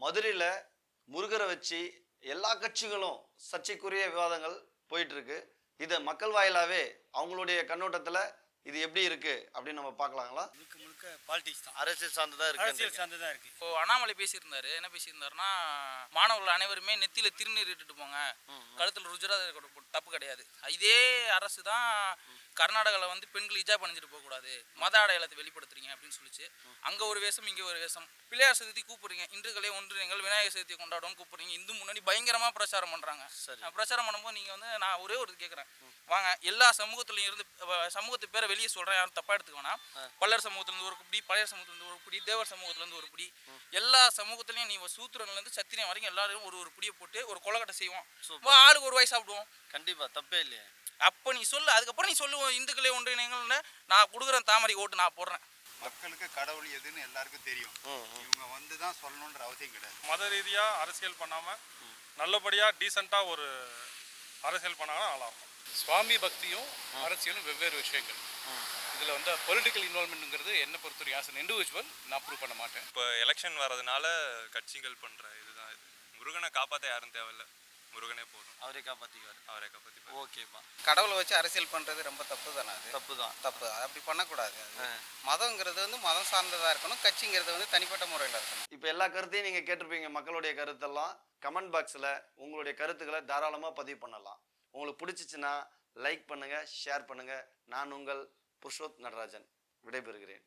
மதுரையில முருகரை வச்சு எல்லா கட்சிகளும் சர்ச்சைக்குரிய விவாதங்கள் போயிட்டு இருக்கு. இதை மக்கள் வாயிலாவே அவங்களுடைய கண்ணோட்டத்துல இது எப்படி இருக்கு அப்படின்னு நம்ம பார்க்கலாங்களா? முழுக்க முழுக்க பாலிடிக்ஸ் தான், அரசியல் சார்ந்ததா அரசியல் இருக்கு. சார்ந்ததாக இருக்குது. இப்போ அண்ணாமலை பேசியிருந்தாரு. என்ன பேசியிருந்தாருன்னா, மாணவர்கள் அனைவருமே நெத்தியில திருநீர் இட்டுட்டு போங்க, கழுத்தில் ருஜுரா தப்பு கிடையாது. இதே அரசு தான் கர்நாடகாவில் வந்து பெண்கள் ஹிஜாப் அணிஞ்சிட்டு போகக்கூடாது, மத அடையாளத்தை வெளிப்படுத்துறீங்க அப்படின்னு சொல்லிச்சு. அங்கே ஒரு வேஷம், இங்கே ஒரு வேஷம். பிள்ளையார் சதுர்த்தி கூப்பிடுறீங்க, இன்றுகளே ஒன்றியங்கள் விநாயகர் சதுர்த்தியை கொண்டாடணும்னு கூப்பிடுறீங்க. இந்து முன்னாடி பயங்கரமாக பிரச்சாரம் பண்ணுறாங்க. பிரச்சாரம் பண்ணும்போது நீங்கள் வந்து நான் ஒரே ஒரு கேட்குறேன், வாங்க எல்லா சமூகத்துலையும் இருந்து சமூகத்து பேரை வெளியே சொல்கிறேன், யாரும் தப்பாக எடுத்துக்கோனா. பல்லர் சமூகத்துலேருந்து ஒரு குடி, பழைய சமூகத்துலேருந்து ஒரு குடி, தேவர் சமூகத்துலேருந்து ஒரு குடி, எல்லா சமூகத்துலையும் நீ சூத்திரன்லேருந்து சத்திரியம் வரைக்கும் எல்லாரும் ஒரு புடியை போட்டு ஒரு கொலக்கட்டை செய்வோம். ஆளுக்கு ஒரு வாய் சாப்பிடுவோம். கண்டிப்பா தப்பே இல்லையே. அப்போ நீ சொல்லு, அதுக்கப்புறம் நீ சொல்லுவோம் இந்துக்களே ஒன்றிணைங்கள்னு. நான் கொடுக்குறேன் தாமரை ஓட்டு, நான் போடுறேன். மக்களுக்கு கடவுள் எதுன்னு எல்லாருக்கும் தெரியும். இவங்க வந்து தான் சொல்லணுன்ற அவசியம் கிடையாது. மத ரீதியாக அரசியல் பண்ணாமல் நல்லபடியாக டீசெண்டாக ஒரு அரசியல் பண்ணாங்கன்னா நல்லாயிருக்கும். சுவாமி பக்தியும் அரசியலும் வெவ்வேறு விஷயங்கள். இதில் வந்து பொலிட்டிக்கல் இன்வால்மெண்ட்டுங்கிறது என்னை பொறுத்தவரை ஆஸ் அன் இண்டிவிஜுவல் நான் ப்ரூவ் பண்ண மாட்டேன். இப்போ எலெக்ஷன் வர்றதுனால கட்சிகள் பண்ணுற இதுதான் இது. முருகனை காப்பாற்ற யாரும் தேவையில்லை, முருகனே போதும். அவரே காப்பாற்றிக்குவார். அவரே காப்பாற்றிப்பார். ஓகேப்பா. கடவுளை வச்சு அரசியல் பண்ணுறது ரொம்ப தப்பு தானே? அது தப்பு தான். தப்பு, அப்படி பண்ணக்கூடாது. மதங்கிறது வந்து மதம் சார்ந்ததாக இருக்கணும், கட்சிங்கிறது வந்து தனிப்பட்ட முறையில் இருக்கணும். இப்போ எல்லா கருத்தையும் நீங்கள் கேட்டிருப்பீங்க. மக்களுடைய கருத்தெல்லாம் கமெண்ட் பாக்ஸில் உங்களுடைய கருத்துக்களை தாராளமாக பதிவு பண்ணலாம். உங்களுக்கு பிடிச்சிச்சின்னா லைக் பண்ணுங்கள், ஷேர் பண்ணுங்கள். நான் உங்கள் புருஷோத் நடராஜன் விடைபெறுகிறேன்.